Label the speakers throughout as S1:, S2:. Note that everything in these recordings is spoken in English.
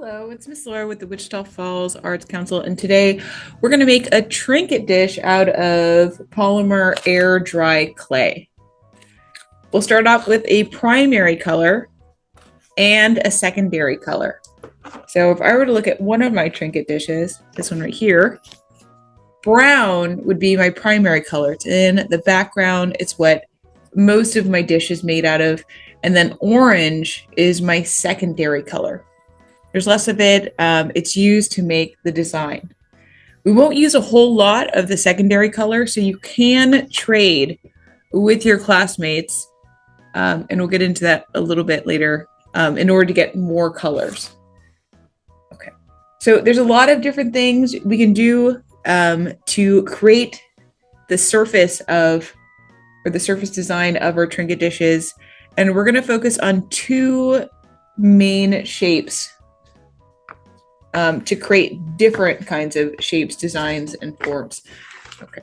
S1: Hello, it's Miss Laura with the Wichita Falls Arts Council, and today we're going to make a trinket dish out of polymer air dry clay. We'll start off with a primary color and a secondary color. So if I were to look at one of my trinket dishes, this one right here, brown would be my primary color. It's in the background. It's what most of my dish is made out of. And then orange is my secondary color. There's less of it. It's used to make the design. We won't use a whole lot of the secondary color, so you can trade with your classmates, and we'll get into that a little bit later, in order to get more colors. Okay, so there's a lot of different things we can do to create the surface of, or the surface design of our trinket dishes, and we're going to focus on two main shapes to create different kinds of shapes, designs, and forms. Okay.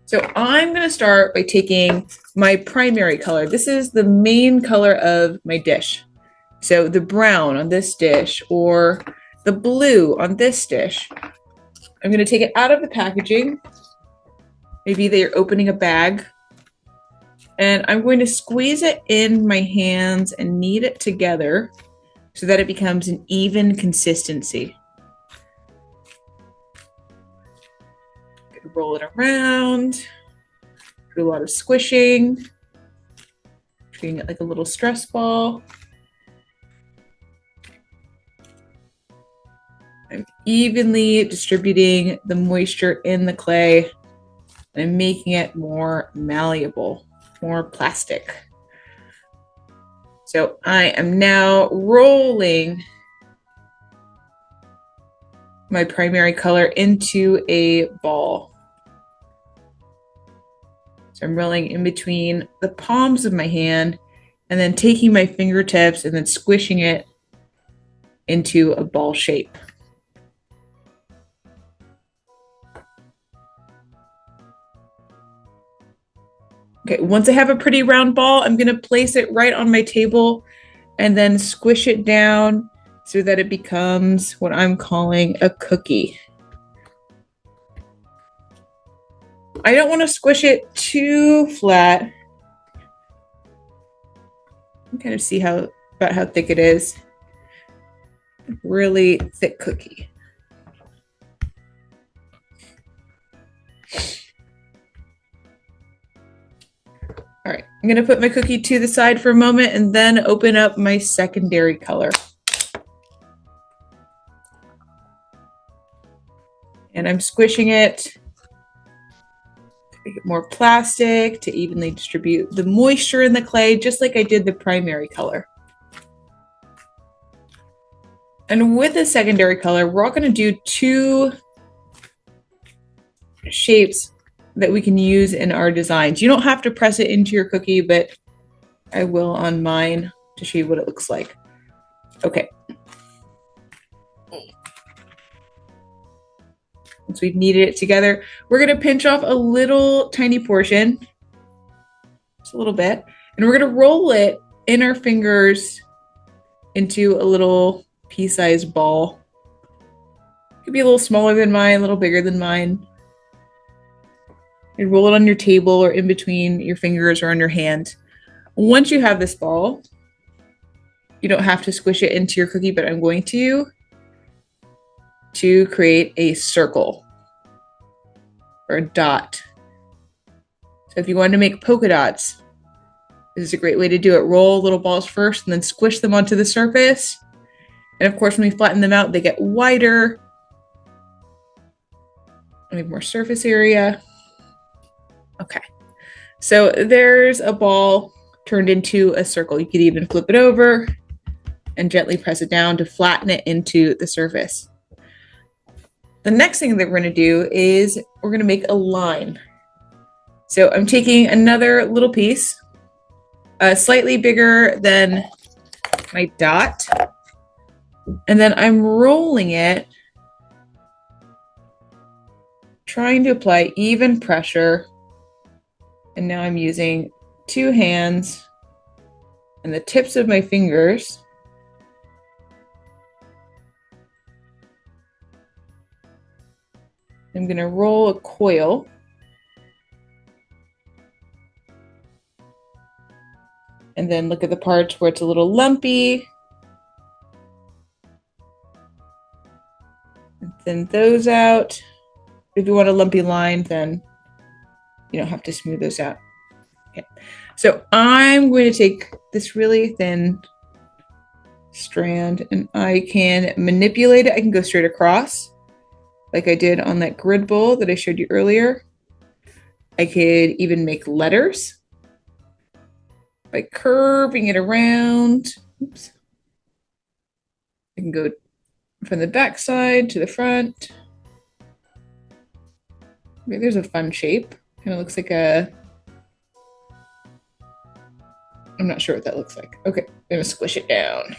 S1: So I'm going to start by taking my primary color. This is the main color of my dish. So the brown on this dish or the blue on this dish. I'm going to take it out of the packaging. Maybe they're opening a bag. And I'm going to squeeze it in my hands and knead it together so that it becomes an even consistency. Roll it around, do a lot of squishing, treating it like a little stress ball. I'm evenly distributing the moisture in the clay and making it more malleable, more plastic. So I am now rolling my primary color into a ball. So I'm rolling in between the palms of my hand and then taking my fingertips and then squishing it into a ball shape. Okay, once I have a pretty round ball, I'm going to place it right on my table and then squish it down so that it becomes what I'm calling a cookie. I don't want to squish it too flat. You can kind of see about how thick it is. Really thick cookie. All right, I'm gonna put my cookie to the side for a moment and then open up my secondary color. And I'm squishing it to make it more plastic, to evenly distribute the moisture in the clay, just like I did the primary color. And with the secondary color, we're all gonna do two shapes that we can use in our designs. You don't have to press it into your cookie, but I will on mine to show you what it looks like. Okay. Once we've kneaded it together, we're going to pinch off a little tiny portion, just a little bit, and we're going to roll it in our fingers into a little pea-sized ball. It could be a little smaller than mine, a little bigger than mine. You roll it on your table or in between your fingers or on your hand. Once you have this ball, you don't have to squish it into your cookie, but I'm going to create a circle or a dot. So if you want to make polka dots, this is a great way to do it. Roll little balls first and then squish them onto the surface. And of course, when we flatten them out, they get wider. We have more surface area. Okay, so there's a ball turned into a circle. You could even flip it over and gently press it down to flatten it into the surface. The next thing that we're going to do is we're going to make a line. So I'm taking another little piece, slightly bigger than my dot, and then I'm rolling it, trying to apply even pressure. And now I'm using two hands and the tips of my fingers I'm going to roll a coil. And then look at the parts where it's a little lumpy. And thin those out. If you want a lumpy line, then you don't have to smooth those out. Okay. So I'm going to take this really thin strand and I can manipulate it. I can go straight across like I did on that grid bowl that I showed you earlier. I could even make letters by curving it around. Oops. I can go from the back side to the front. Okay, there's a fun shape. Kind of looks like a, I'm not sure what that looks like. Okay, I'm gonna squish it down.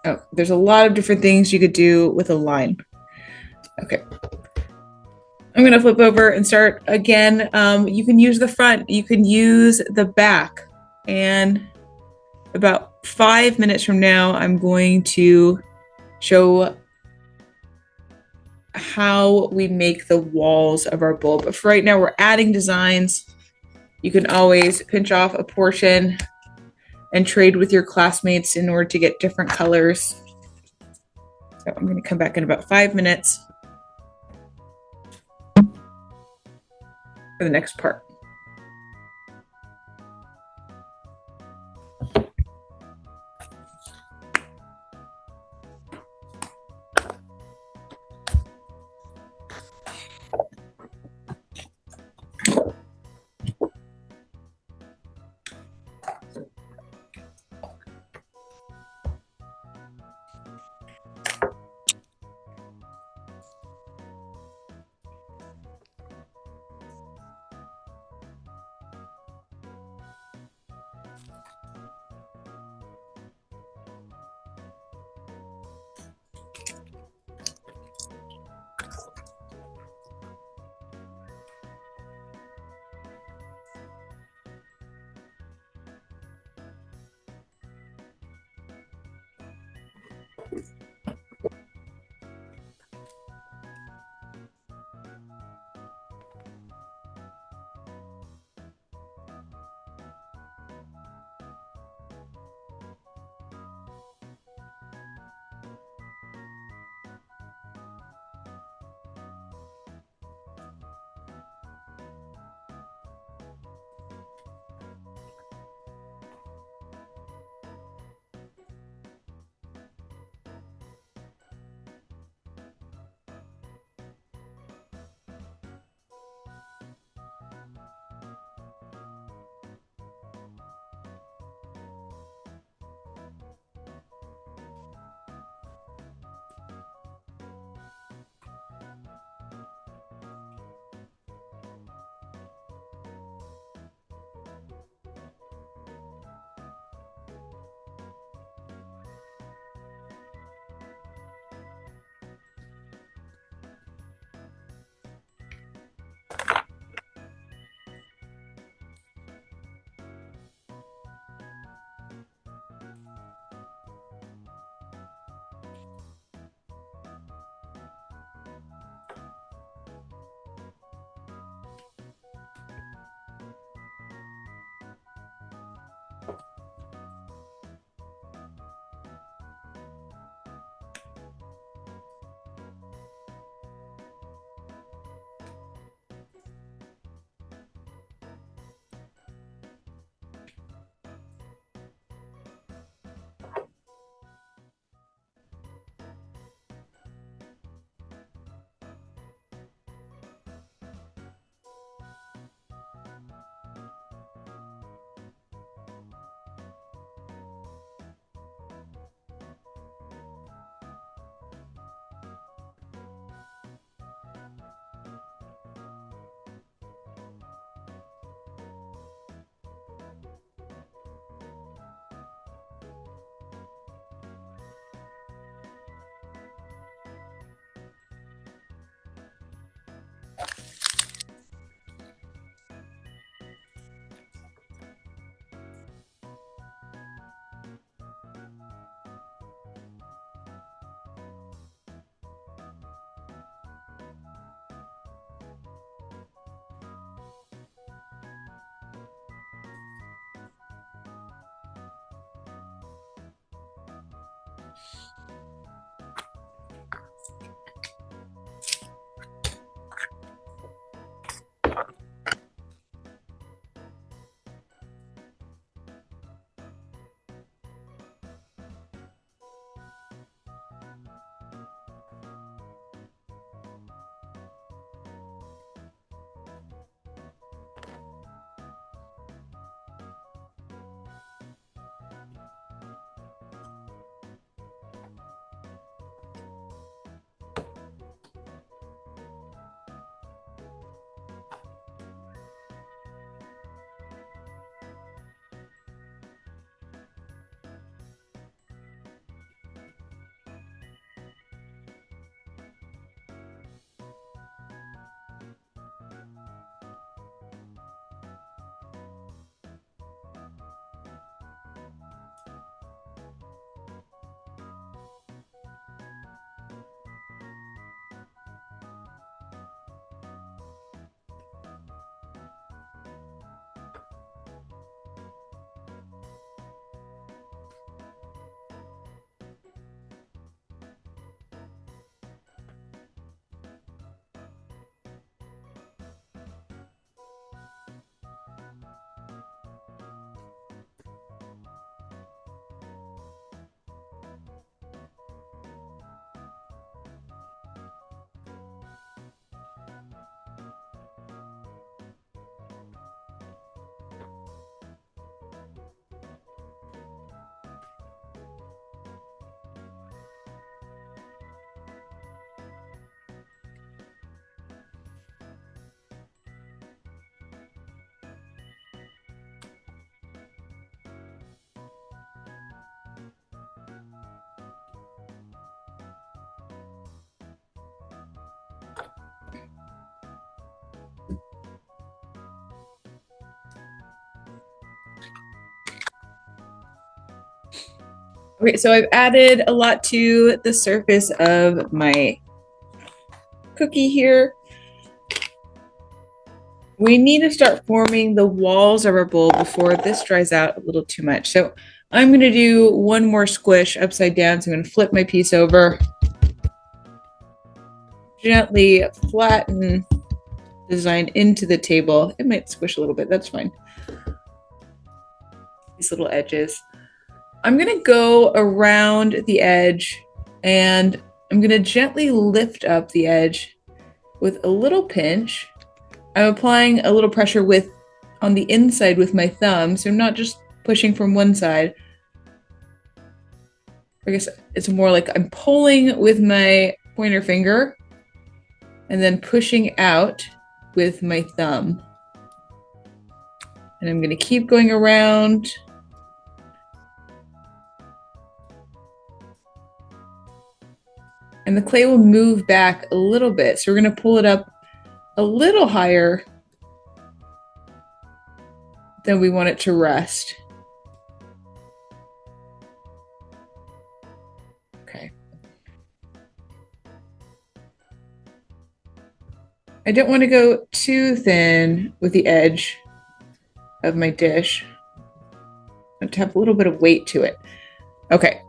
S1: Oh, there's a lot of different things you could do with a line. Okay. I'm going to flip over and start again. You can use the front, you can use the back. And about 5 minutes from now, I'm going to show how we make the walls of our bowl. But for right now, we're adding designs. You can always pinch off a portion and trade with your classmates in order to get different colors. So I'm going to come back in about 5 minutes for the next part. Okay, so I've added a lot to the surface of my cookie here. We need to start forming the walls of our bowl before this dries out a little too much. So I'm going to do one more squish upside down. So I'm going to flip my piece over, gently flatten the design into the table. It might squish a little bit. That's fine. These little edges. I'm going to go around the edge and I'm going to gently lift up the edge with a little pinch. I'm applying a little pressure on the inside with my thumb, so I'm not just pushing from one side. I guess it's more like I'm pulling with my pointer finger and then pushing out with my thumb. And I'm going to keep going around. And the clay will move back a little bit. So we're going to pull it up a little higher than we want it to rest. Okay. I don't want to go too thin with the edge of my dish. I have to have a little bit of weight to it. Okay.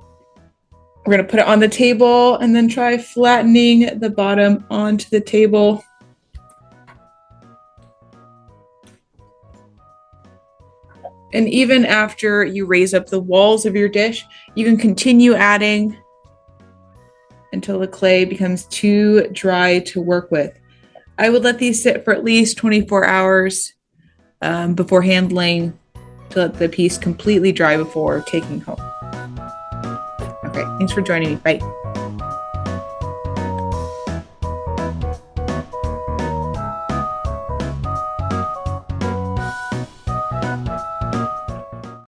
S1: We're going to put it on the table and then try flattening the bottom onto the table. And even after you raise up the walls of your dish, you can continue adding until the clay becomes too dry to work with. I would let these sit for at least 24 hours before handling to let the piece completely dry before taking home. Okay, thanks for joining me. Bye.